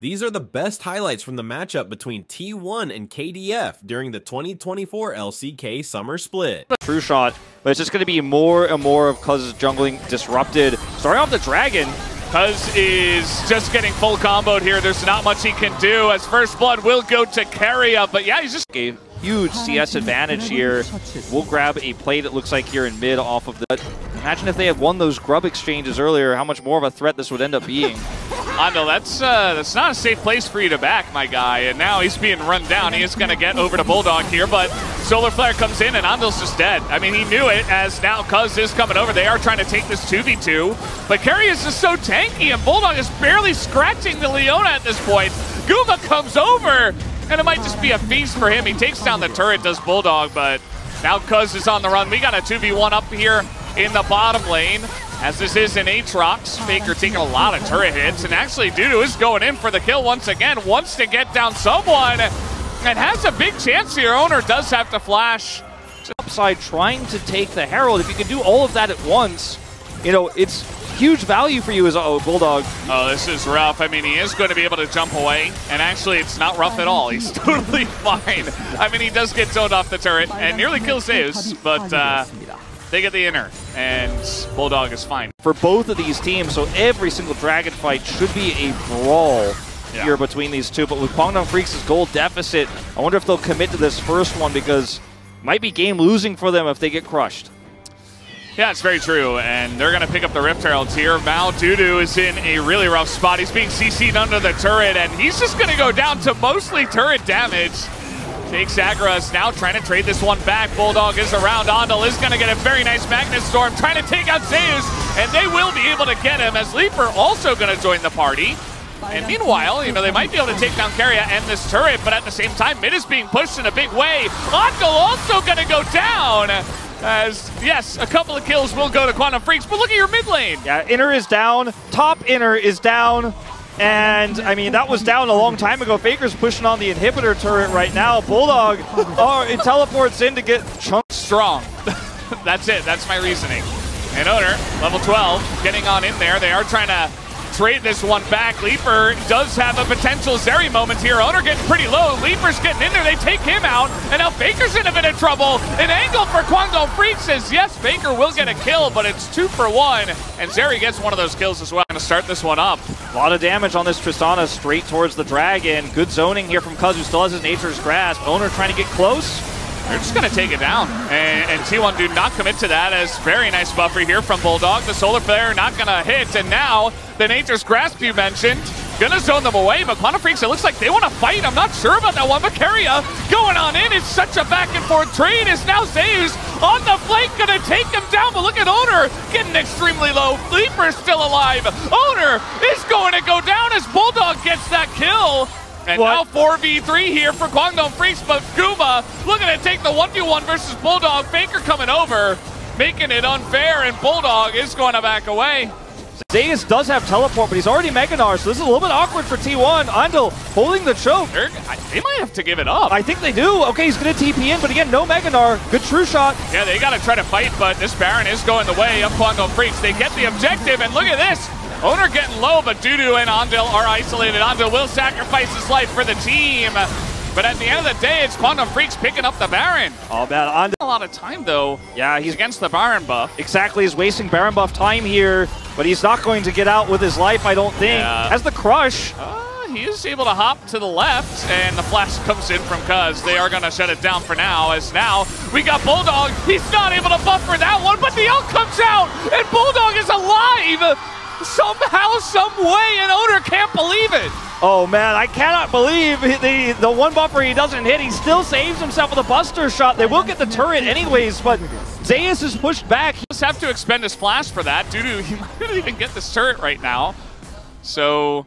These are the best highlights from the matchup between T1 and KDF during the 2024 LCK Summer Split. True shot, but it's just going to be more and more of Cuz's jungling disrupted. Starting off the Dragon. Cuz is just getting full comboed here. There's not much he can do as first blood will go to Keria, but yeah, he's just a huge CS advantage here. We'll grab a plate, it looks like, here in mid off of the... Imagine if they had won those grub exchanges earlier, how much more of a threat this would end up being. Ando, that's not a safe place for you to back, my guy. And now he's being run down. He is going to get over to Bulldog here, but Solar Flare comes in and Ando's just dead. I mean, he knew it as now Cuz is coming over. They are trying to take this 2v2, but Keria is just so tanky and Bulldog is barely scratching the Leona at this point. Guma comes over and it might just be a feast for him. He takes down the turret, does Bulldog, but now Cuz is on the run. We got a 2v1 up here in the bottom lane. As this is an Aatrox, Faker taking a lot of turret hits, and actually Dudu is going in for the kill once again, wants to get down someone, and has a big chance here. Owner does have to flash. Upside trying to take the Herald, if you can do all of that at once, you know, it's huge value for you as Bulldog. Oh, this is rough. I mean, he is going to be able to jump away, and actually it's not rough at all. He's totally fine. I mean, he does get zoned off the turret, and nearly kills Zeus, but they get the inner, and Bulldog is fine. For both of these teams, so every single Dragon fight should be a brawl here between these two. But with Kwangdong Freecs' goal deficit, I wonder if they'll commit to this first one, because it might be game losing for them if they get crushed. Yeah, it's very true, and they're going to pick up the Rift Heralds here. Mao Dudu is in a really rough spot. He's being CC'd under the turret, and he's just going to go down to mostly turret damage. Takes Agras, now trying to trade this one back. Bulldog is around. Ondel is going to get a very nice Magnet Storm, trying to take out Zeus, and they will be able to get him, as Leaper also going to join the party. And meanwhile, you know, they might be able to take down Keria and this turret, but at the same time, mid is being pushed in a big way. Ondel also going to go down, as, yes, a couple of kills will go to Kwangdong Freecs, but look at your mid lane. Yeah, inner is down, top inner is down. And, I mean, that was down a long time ago. Faker's pushing on the inhibitor turret right now. Bulldog, it teleports in to get chunked. Strong. That's it. That's my reasoning. And Owner, level 12, getting on in there. They are trying to trade this one back. Leaper does have a potential Zeri moment here. Owner getting pretty low. Leaper's getting in there. They take him out. And now Faker's in a bit of trouble. An angle for Kwangdong Freecs says, yes, Faker will get a kill, but it's 2 for 1. And Zeri gets one of those kills as well. Going to start this one up. A lot of damage on this Tristana straight towards the Dragon. Good zoning here from Cuz, who still has his Nature's Grasp. Owner trying to get close. They're just going to take it down. And T1 do not commit to that, as very nice buffer here from Bulldog. The Solar Flare not going to hit. And now the Nature's Grasp you mentioned, going to zone them away. But Kwangdong Freecs, it looks like they want to fight. I'm not sure about that one. But Keria going on in. It's such a back and forth trade. It's now Zeus on the flank, going to take him down. But look at Owner getting extremely low. Leaper's still alive. Owner is going to go down as Bulldog gets that kill. And now 4v3 here for Kwangdong Freecs, but Guma looking to take the 1v1 versus Bulldog. Faker coming over, making it unfair, and Bulldog is going to back away. Zeus does have teleport, but he's already Meganar, so this is a little bit awkward for T1. Andel holding the choke. They might have to give it up. I think they do. Okay, he's going to TP in, but again, no Meganar. Good true shot. Yeah, they got to try to fight, but this Baron is going the way of Kwangdong Freecs. They get the objective, and look at this. Owner getting low, but Dudu and Ondel are isolated. Ondel will sacrifice his life for the team. But at the end of the day, it's Kwangdong Freecs picking up the Baron. All bad. Ondel. A lot of time, though. Yeah, he's against the Baron buff. Exactly, he's wasting Baron buff time here, but he's not going to get out with his life, I don't think. Yeah. Has the crush. He is able to hop to the left, and the flash comes in from Cuz. They are going to shut it down for now, as now we got Bulldog. He's not able to buffer that one, but the ult comes out, and Bulldog is alive! Somehow, some way, and Owner can't believe it. Oh man, I cannot believe the one buffer he doesn't hit. He still saves himself with a buster shot. They will get the turret anyways, but Zeus is pushed back. He just have to expend his flash for that. Dudu, he might not even get this turret right now. So,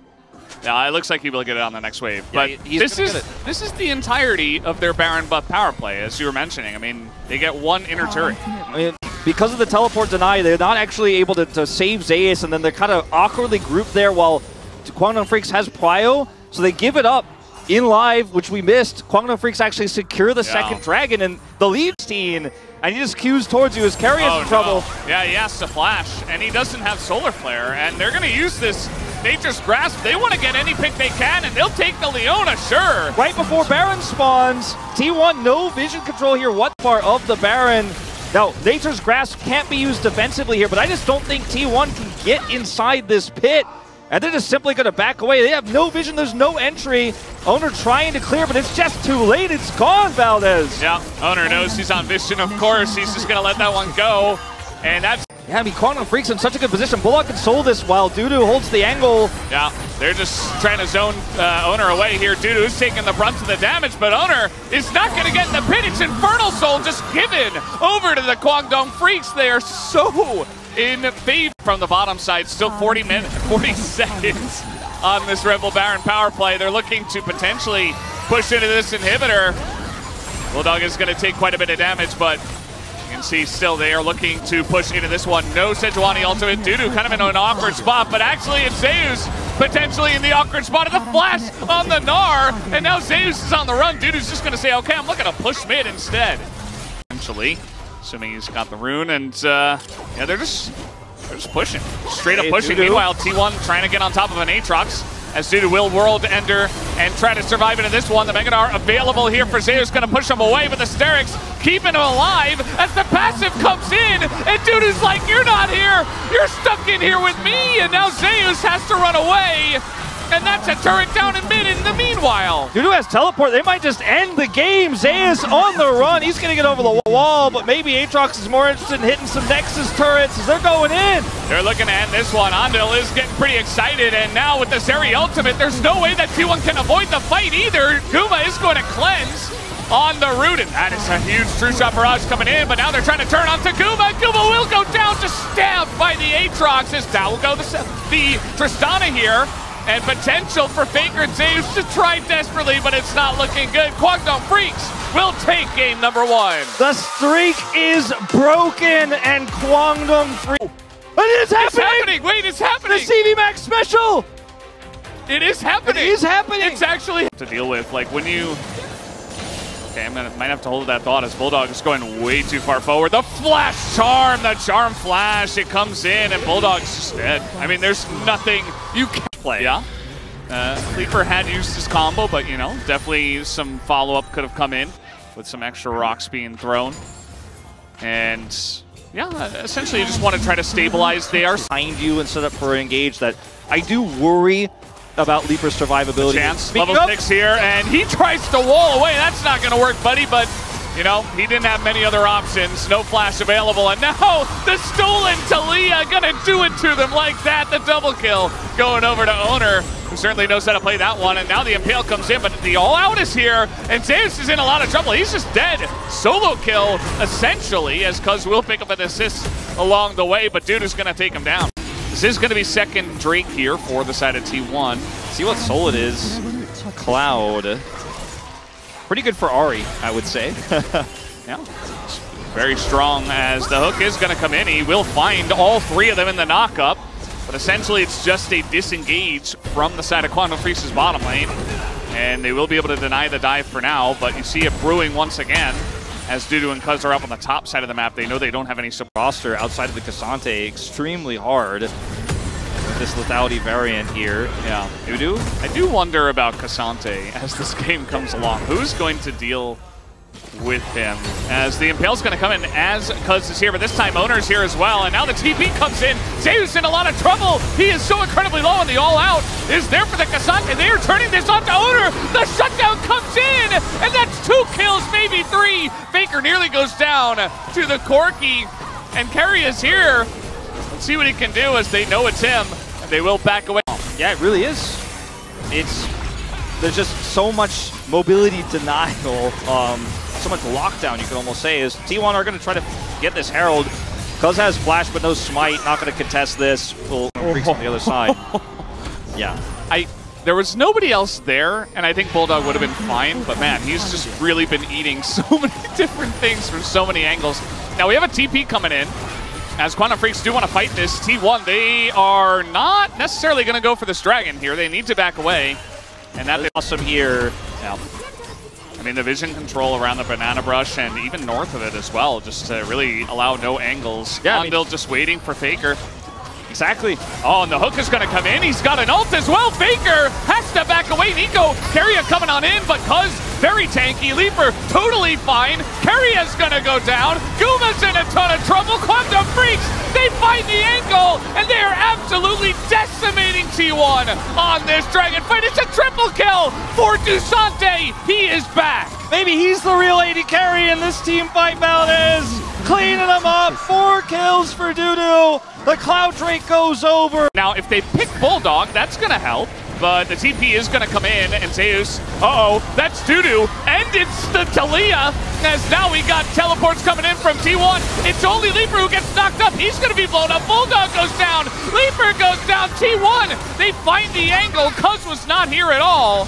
yeah, it looks like he will get it on the next wave. But yeah, this is the entirety of their Baron buff power play, as you were mentioning. I mean, they get one inner turret. I mean, because of the teleport deny, they're not actually able to save Zeus, and then they're kind of awkwardly grouped there while Kwangdong Freecs has Prio, so they give it up in live, which we missed. Kwangdong Freecs actually secure the second Dragon, and the lead team, and he just cues towards you as Keria's in trouble. Yeah, he has to flash, and he doesn't have Solar Flare, and they're going to use this Nature's Grasp, they want to get any pick they can, and they'll take the Leona, sure. Right before Baron spawns, T1 no vision control here. What part of the Baron? Now, Nature's Grasp can't be used defensively here, but I just don't think T1 can get inside this pit. And they're just simply going to back away. They have no vision. There's no entry. Owner trying to clear, but it's just too late. It's gone, Valdez. Yeah, Owner knows he's on vision, of course. He's just going to let that one go. And that's... Yeah, I mean, Kwangdong Freecs in such a good position. Bullock can soul this while Dudu holds the angle. Yeah, they're just trying to zone Owner away here. Dudu's taking the brunt of the damage, but Owner is not going to get in the pit. It's Infernal Soul just given over to the Kwangdong Freecs. They are so in favor from the bottom side. Still 40 seconds on this Rebel Baron power play. They're looking to potentially push into this inhibitor. Bulldog is going to take quite a bit of damage, but you can see still they are looking to push into this one. No Sejuani ultimate. Dudu kind of in an awkward spot, but actually it's Zeus potentially in the awkward spot of the flash on the Gnar, and now Zeus is on the run. Dudu's just going to say, okay, I'm looking to push mid instead. Essentially, assuming he's got the rune, and yeah, they're just pushing. Straight up pushing. Dudu. Meanwhile, T1 trying to get on top of an Aatrox, as Dudu will World Ender and try to survive into this one. The Mega Gnar available here for Zeus, going to push him away, but the Sterix keeping him alive as the passive comes in, and Dudu's like, you're not here, you're stuck in here with me, and now Zeus has to run away, and that's a turret down in mid in the meanwhile. Dudu has teleport. They might just end the game. Zeus on the run. He's going to get over the wall, but maybe Aatrox is more interested in hitting some Nexus turrets as they're going in. They're looking to end this one. Andil is getting pretty excited, and now with the Zeri ultimate, there's no way that T1 can avoid the fight either. Guma is going to cleanse on the root, and that is a huge True Shot barrage coming in, but now they're trying to turn onto Guma. Guma will go down, just stabbed by the Aatrox. As down will go the Tristana here. And potential for Faker and Zeus to try desperately, but it's not looking good. Kwangdong Freecs will take game number 1. The streak is broken, and Kwangdong Freecs. It is happening! It's happening! Wait, it's happening! The CV Max special! It is happening! It is happening! It's actually to deal with. Like when you... Okay, might have to hold that thought as Bulldog is going way too far forward. The flash charm, the charm flash, it comes in, and Bulldog's just dead. I mean, there's nothing you can play. Yeah. Leaper had used his combo, but you know, definitely some follow-up could have come in with some extra rocks being thrown. And yeah, essentially you just want to try to stabilize there. Behind you and set up for an engage that I do worry about Leaper's survivability. Chance, level 6 here, and he tries to wall away. That's not going to work, buddy, but, you know, he didn't have many other options. No flash available, and now the stolen Talia going to do it to them like that. The double kill going over to Owner, who certainly knows how to play that one, and now the Impale comes in, but the all-out is here, and Zeus is in a lot of trouble. He's just dead. Solo kill, essentially, as Cuz will pick up an assist along the way, but Dudu's going to take him down. This is going to be second Drake here for the side of T1. See what soul it is. Cloud. Pretty good for Ari, I would say. Yeah. Very strong as the hook is going to come in. He will find all 3 of them in the knockup. But essentially it's just a disengage from the side of Kwangdong Freecs' bottom lane. And they will be able to deny the dive for now. But you see it brewing once again. As Dudu and Cuz are up on the top side of the map, they know they don't have any roster outside of the Cassante. Extremely hard with this lethality variant here. Yeah, Dudu. I do wonder about Cassante as this game comes along. Who's going to deal with him? As the Impale's going to come in as Cuz is here, but this time Owner's here as well. And now the TP comes in. Zeus in a lot of trouble. He is so incredibly low, and the all-out is there for the Cassante. They are turning this on to Owner. The shutdown comes in, and that's 2 kills, maybe 3. Faker nearly goes down to the Corki, and Kerry is here. Let's see what he can do as they know it's him, and they will back away. Yeah, it really is. There's just so much mobility denial, so much lockdown, you could almost say, is T1 are going to try to get this Herald. Cuz has flash but no smite, not going to contest this. Freecs on the other side. Yeah. There was nobody else there, and I think Bulldog would have been fine, but man, he's just really been eating so many different things from so many angles. Now we have a TP coming in, as Kwangdong Freecs do want to fight this. T1, they are not necessarily going to go for this dragon here. They need to back away, and that's awesome here. Yeah. I mean, the vision control around the banana brush and even north of it as well, just to really allow no angles. Yeah, Andil just waiting for Faker. Exactly. Oh, and the hook is going to come in. He's got an ult as well. Faker has to back away. Nico, Keria coming on in, but Cuz very tanky. Leaper totally fine. Keria's going to go down. Guma's in a ton of trouble. Kwangdong Freecs, they find the angle, and they are absolutely decimating T1 on this dragon fight. It's a triple kill for Dusante. He is back. Maybe he's the real AD carry in this team fight, Valdez. Cleaning them up. 4 kills for Dudu. The Cloud Drake goes over. Now, if they pick Bulldog, that's going to help. But the TP is going to come in, and Zeus, that's Dudu, and it's the Talia, as now we got teleports coming in from T1. It's only Leaper who gets knocked up. He's going to be blown up. Bulldog goes down. Leaper goes down. T1, they find the angle. Cuz was not here at all.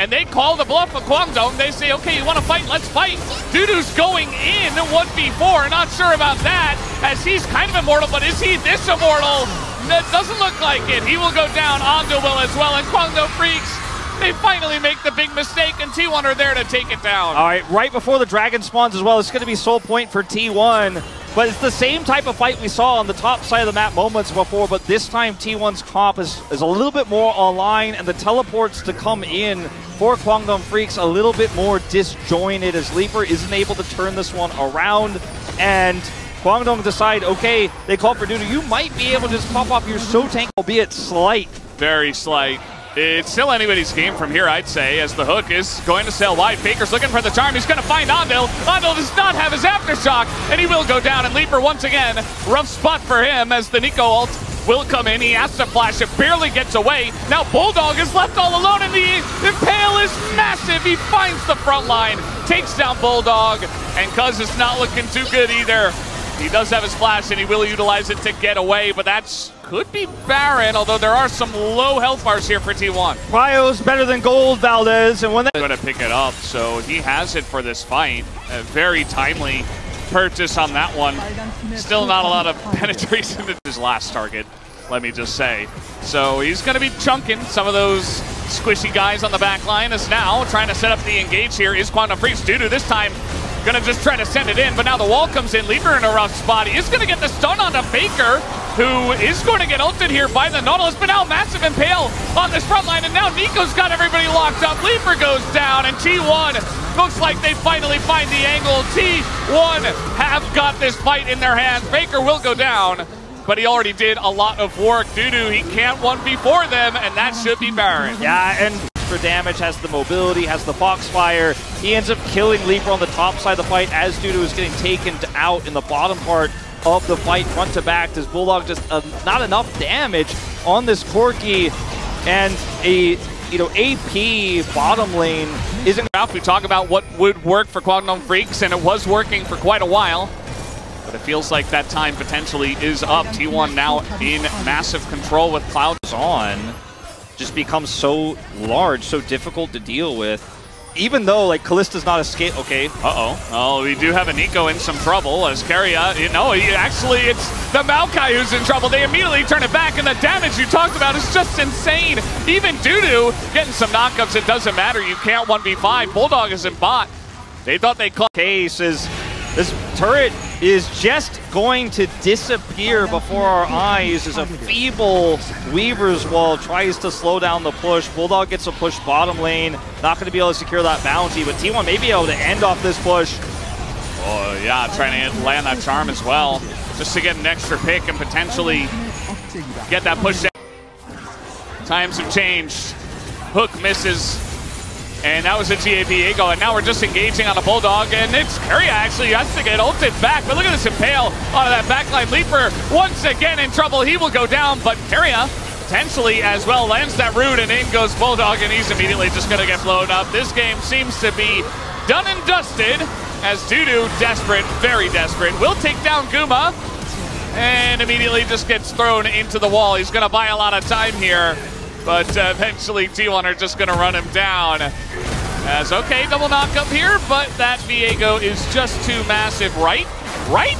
And they call the bluff of Kwangdong. They say, okay, you want to fight? Let's fight. Dudu's going in 1v4. Not sure about that, as he's kind of immortal, but is he this immortal? That doesn't look like it. He will go down. Ondo will as well. And Kwangdong Freecs, they finally make the big mistake, and T1 are there to take it down. All right, right before the dragon spawns as well, it's going to be soul point for T1. But it's the same type of fight we saw on the top side of the map moments before, but this time T1's comp is a little bit more online, and the teleports to come in for Kwangdong Freecs a little bit more disjointed, as Leaper isn't able to turn this one around. And Kwangdong decide, okay, they call for Dudu. You might be able to just pop off your So Tank, albeit slight. Very slight. It's still anybody's game from here, I'd say, as the hook is going to sail wide. Faker's looking for the charm. He's going to find Andil. Andil does not have his aftershock, and he will go down. And Leaper, once again, rough spot for him, as the Nico ult will come in. He has to flash it, barely gets away. Now Bulldog is left all alone, and the Impale is massive. He finds the front line, takes down Bulldog, and Cuz is not looking too good either. He does have his flash, and he will utilize it to get away, but that's could be Baron, although there are some low health bars here for T1. Cryo's better than gold, Valdez, and when they going to pick it up, so he has it for this fight. A very timely purchase on that one. Still not a lot of penetration to his last target, let me just say. So he's going to be chunking some of those squishy guys on the back line, as now trying to set up the engage here is Kwangdong Freecs. Dudu this time gonna just try to send it in, but now the wall comes in. Leaper in a rough spot. He is gonna get the stun onto Faker, who is going to get ulted here by the Nautilus, but now massive Impale on this front line, and now Nico's got everybody locked up. Leaper goes down, and T1 looks like they finally find the angle. T1 have got this fight in their hands. Faker will go down, but he already did a lot of work. Dudu, he can't 1v4 them, and that should be Baron. Yeah, and for damage, has the mobility, has the Foxfire. He ends up killing Leaper on the top side of the fight as Dudu is getting taken out in the bottom part of the fight, front to back. Does Bulldog just not enough damage on this Corki, and a AP bottom lane isn't. We talk about what would work for Kwangdong Freecs, and it was working for quite a while. But it feels like that time potentially is up. T1 now in massive control with Cloud on. Just becomes so large, so difficult to deal with. Even though, like, Kallista's not a scale. Okay. Oh, we do have a Nico in some trouble, as Keria, actually it's the Maokai who's in trouble. They immediately turn it back, and the damage you talked about is just insane. Even Dudu getting some knockups, it doesn't matter. You can't 1v5. Bulldog is in bot. They thought they caught. Case is this turret is just going to disappear before our eyes as a feeble Weaver's Wall tries to slow down the push. Bulldog gets a push bottom lane, not going to be able to secure that bounty, but T1 may be able to end off this push. Oh yeah, trying to land that charm as well, just to get an extra pick and potentially get that push down. Times have changed. Hook misses. And that was a GAP Eagle, and now we're just engaging on a Bulldog, and it's Keria actually has to get ulted back, but look at this Impale onto that backline. Leaper once again in trouble. He will go down, but Keria potentially as well lands that root, and in goes Bulldog, and he's immediately just going to get blown up. This game seems to be done and dusted, as Dudu, desperate, very desperate, will take down Guma, and immediately just gets thrown into the wall. He's going to buy a lot of time here. But eventually T1 are just going to run him down. As, okay, double knock up here, but that Viego is just too massive, right? Right?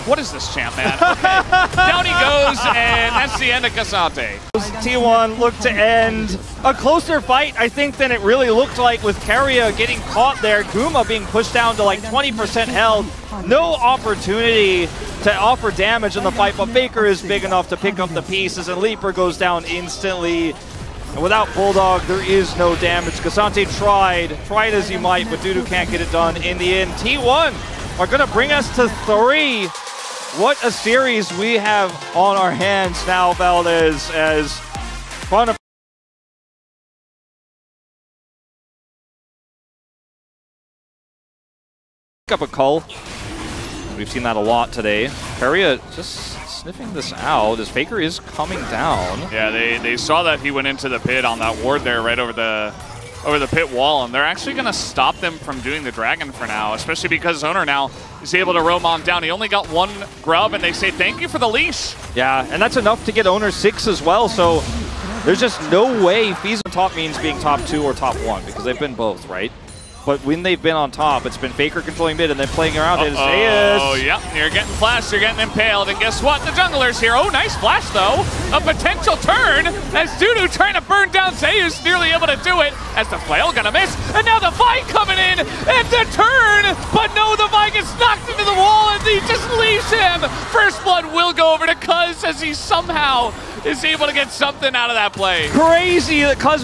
What is this champ, man? Okay. Down he goes, and that's the end of Casante. T1 looked to end a closer fight, I think, than it really looked like, with Keria getting caught there. Guma being pushed down to like 20% health. No opportunity to offer damage in the fight, but Faker is big enough to pick up the pieces, and Leaper goes down instantly. And without Bulldog, there is no damage. Gasante tried as he might, but Dudu can't get it done in the end. T1 are going to bring us to 3. What a series we have on our hands now, Valdez, as Kwangdong up a cull. We've seen that a lot today. Peria just sniffing this out as Faker is coming down. Yeah, they saw that he went into the pit on that ward there right over the pit wall, and they're actually going to stop them from doing the dragon for now, especially because Owner now is able to roam on down. He only got 1 grub, and they say thank you for the leash. Yeah, and that's enough to get Owner 6 as well, so there's just no way Fees on top means being top 2 or top 1, because they've been both, right? But when they've been on top, it's been Faker controlling mid and then playing around it. Oh, yeah, you're getting flashed, you're getting impaled, and guess what? The jungler's here. Oh, nice flash, though. A potential turn as Dudu trying to burn down Zeus, nearly able to do it as the flail gonna miss, and now the Vine coming in, and the turn, but no, the Vine gets knocked into the wall, and he just leaves him. First blood will go over to Cuz as he somehow is able to get something out of that play. Crazy that Cuz.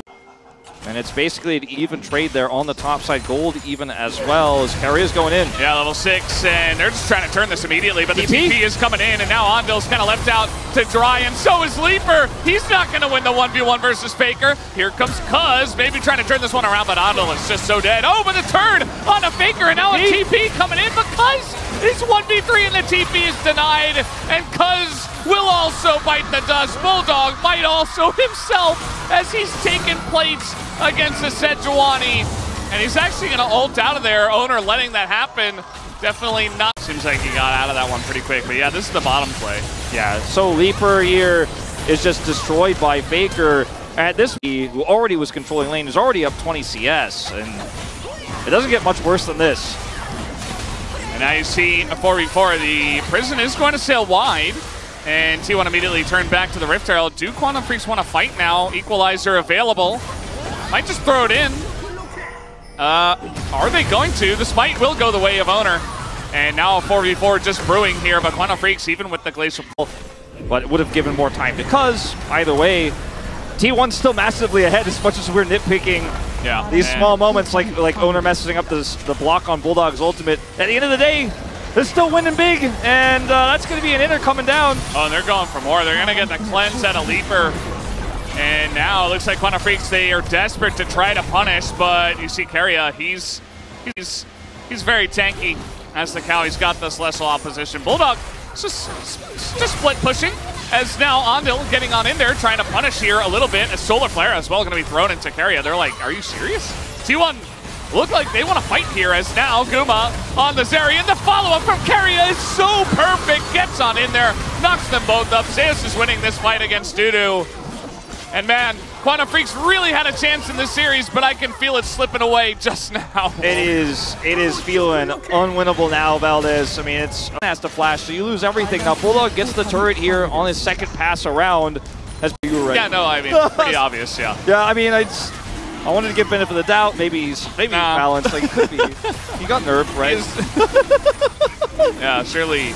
And it's basically an even trade there on the top side. Gold even as well as Carrier's going in. Yeah, level 6, and they're just trying to turn this immediately, but the TP is coming in, and now Ondil's kind of left out to dry, and so is Leaper. He's not going to win the 1v1 versus Faker. Here comes Cuz, maybe trying to turn this one around, but Ondil is just so dead. Oh, but the turn on a Faker, and now a TP coming in, but Cuz is 1v3, and the TP is denied, and Cuz will also bite the dust. Bulldog might also himself as he's taking plates against the Sejuani. And he's actually going to ult out of there. Owner letting that happen. Definitely not. Seems like he got out of that one pretty quick. But yeah, this is the bottom play. Yeah, so Leaper here is just destroyed by Faker. At this, who already was controlling lane, is already up 20 CS. And it doesn't get much worse than this. And now you see a 4v4. The prison is going to sail wide. And T1 immediately turned back to the Rift Herald. Do Kwangdong Freecs want to fight now? Equalizer available. Might just throw it in. Are they going to? The smite will go the way of Owner. And now a 4v4 just brewing here, but Kwangdong Freecs, even with the Glacial Pull. But it would have given more time because, either way, T1's still massively ahead as much as we're nitpicking these small moments like Owner messing up the block on Bulldog's ultimate. At the end of the day, they're still winning big, and that's going to be an inner coming down. Oh, and they're going for more. They're going to get the cleanse out of Leaper. And now it looks like Kwangdong Freecs, they are desperate to try to punish, but you see Keria, he's very tanky as the cow. He's got this Celestial opposition. Bulldog just split pushing as now Ondil getting on in there, trying to punish here a little bit as Solar Flare as well going to be thrown into Keria. They're like, are you serious? T1 look like they want to fight here as now Guma on the Zeri, and the follow-up from Keria is so perfect. Gets on in there, knocks them both up. Zeus is winning this fight against Dudu. And man, Kwangdong Freecs really had a chance in this series, but I can feel it slipping away just now. It is feeling unwinnable now, Valdez. I mean, it has to flash, so you lose everything. Now, Bulldog gets the turret here on his second pass around. As you were right. Yeah, no, I mean, pretty obvious, yeah. Yeah, I mean, I wanted to give benefit of the doubt. Maybe he's balanced. Like, could be. He got nerfed, right? Yeah, surely.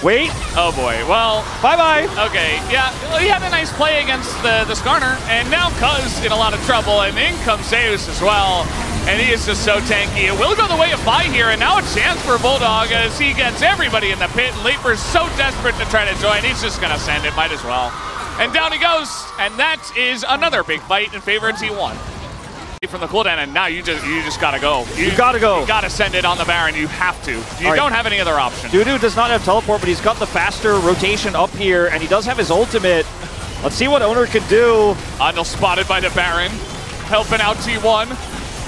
Wait. Oh boy. Well. Bye-bye. Okay. Yeah. He had a nice play against the Skarner, and now Cuz in a lot of trouble, and in comes Zeus as well, and he is just so tanky. It will go the way of Vi here, and now a chance for Bulldog as he gets everybody in the pit. And Leaper's so desperate to try to join, he's just gonna send it. Might as well. And down he goes, and that is another big fight in favor of T1. From the cooldown, and now you just gotta go. You gotta go. You gotta send it on the Baron. You have to. You don't have any other option. Dudu does not have teleport, but he's got the faster rotation up here, and he does have his ultimate. Let's see what Owner can do. Ondil spotted by the Baron, helping out T1.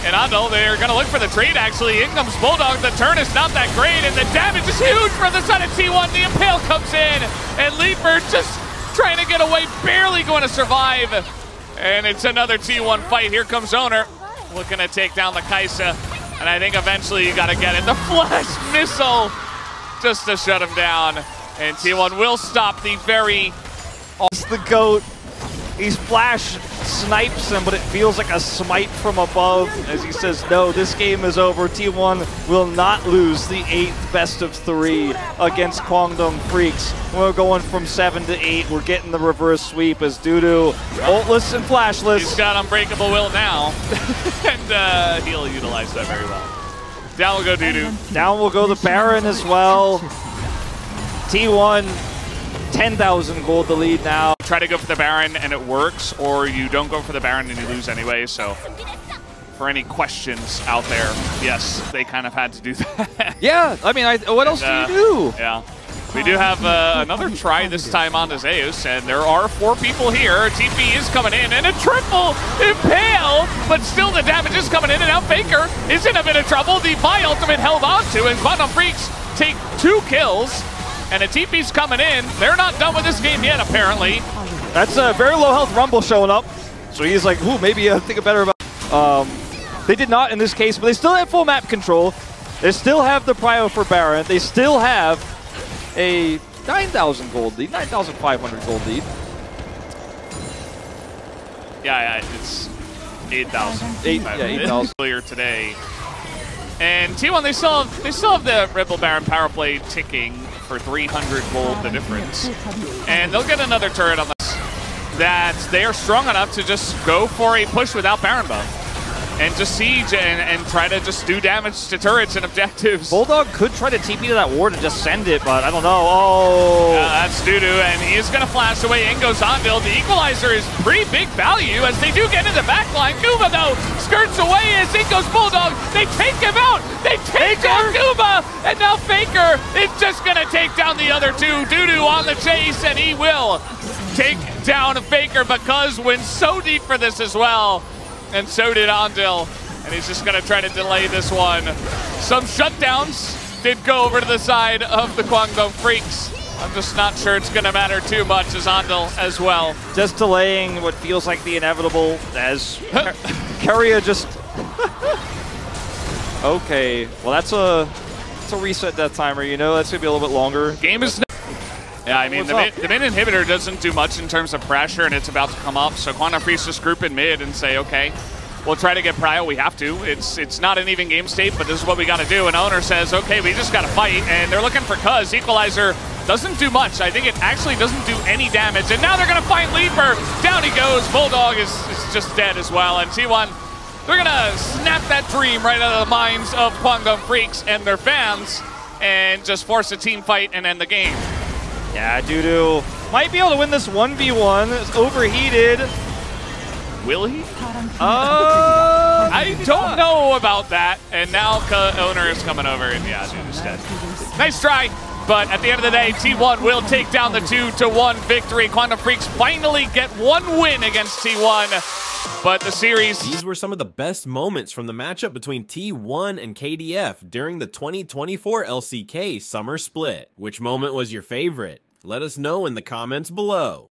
And Ondil, they're gonna look for the trade actually. In comes Bulldog. The turn is not that great, and the damage is huge from the side of T1. The Impale comes in, and Leaper just trying to get away, barely going to survive. And it's another T1 fight. Here comes Owner, looking to take down the Kaisa. And I think eventually you got to get it. The flash missile just to shut him down. And T1 will stop the very... The GOAT. He's flash snipes him, but it feels like a smite from above as he says, no, this game is over. T1 will not lose the 8th best of 3 against Kwangdong Freecs. We're going from 7 to 8. We're getting the reverse sweep as Dudu ultless and flashless. He's got Unbreakable Will now, and he'll utilize that very well. Down will go Dudu. Down will go the Baron as well. T1, 10,000 gold the lead now. Try to go for the Baron and it works, or you don't go for the Baron and you lose anyway, so for any questions out there, yes, they kind of had to do that. Yeah, I mean, what else do you do? Yeah. We do have another try this time on to Zeus, and there are 4 people here. TP is coming in, and a triple impale, but still the damage is coming in, and now Faker is in a bit of trouble. The Vi ultimate held on to, and Kwangdong Freecs take 2 kills, and a TP's coming in. They're not done with this game yet, apparently. That's a very low health Rumble showing up, so he's like, ooh, maybe think better about. They did not in this case, but they still have full map control. They still have the prio for Baron. They still have a 9,000 gold lead, 9,500 gold lead. Yeah, it's 8,000. 8,000 earlier today. And T1, they still have the Ripple Baron power play ticking for 300 gold, the difference. And they'll get another turret on this. That they are strong enough to just go for a push without Baron buff. And just siege and try to just do damage to turrets and objectives. Bulldog could try to TP to that ward and just send it, but I don't know. Oh! That's Dudu, and he is going to flash away. In goes Anvil. The equalizer is pretty big value as they do get in the backline. Guba, though, skirts away as in goes Bulldog. They take him out. They take down Guba, and now Faker is just going to take down the other 2. Dudu on the chase, and he will take down Faker because went so deep for this as well. And so did Andil, and he's just going to try to delay this one. Some shutdowns did go over to the side of the Kwangdong Freecs. I'm just not sure it's going to matter too much as Andil as well. Just delaying what feels like the inevitable as Keria just... Okay, well that's a reset death timer, you know, that's going to be a little bit longer. Game is... Yeah, I mean, the mid inhibitor doesn't do much in terms of pressure, and it's about to come up. So Kwangdong Freecs just group in mid and say, okay, we'll try to get prio. We have to. It's not an even game state, but this is what we got to do. And Owner says, okay, we just got to fight. And they're looking for Cuz. Equalizer doesn't do much. I think it actually doesn't do any damage. And now they're going to find Leaper. Down he goes. Bulldog is just dead as well. And T1, they're going to snap that dream right out of the minds of Kwangdong Freecs and their fans and just force a team fight and end the game. Yeah, Dudu might be able to win this 1v1. It's overheated. Will he? I don't know about that. And now Owner is coming over, and yeah, Dudu's dead. Nice try, but at the end of the day, T1 will take down the 2-1 victory. Kwangdong Freecs finally get 1 win against T1, but the series... These were some of the best moments from the matchup between T1 and KDF during the 2024 LCK Summer Split. Which moment was your favorite? Let us know in the comments below.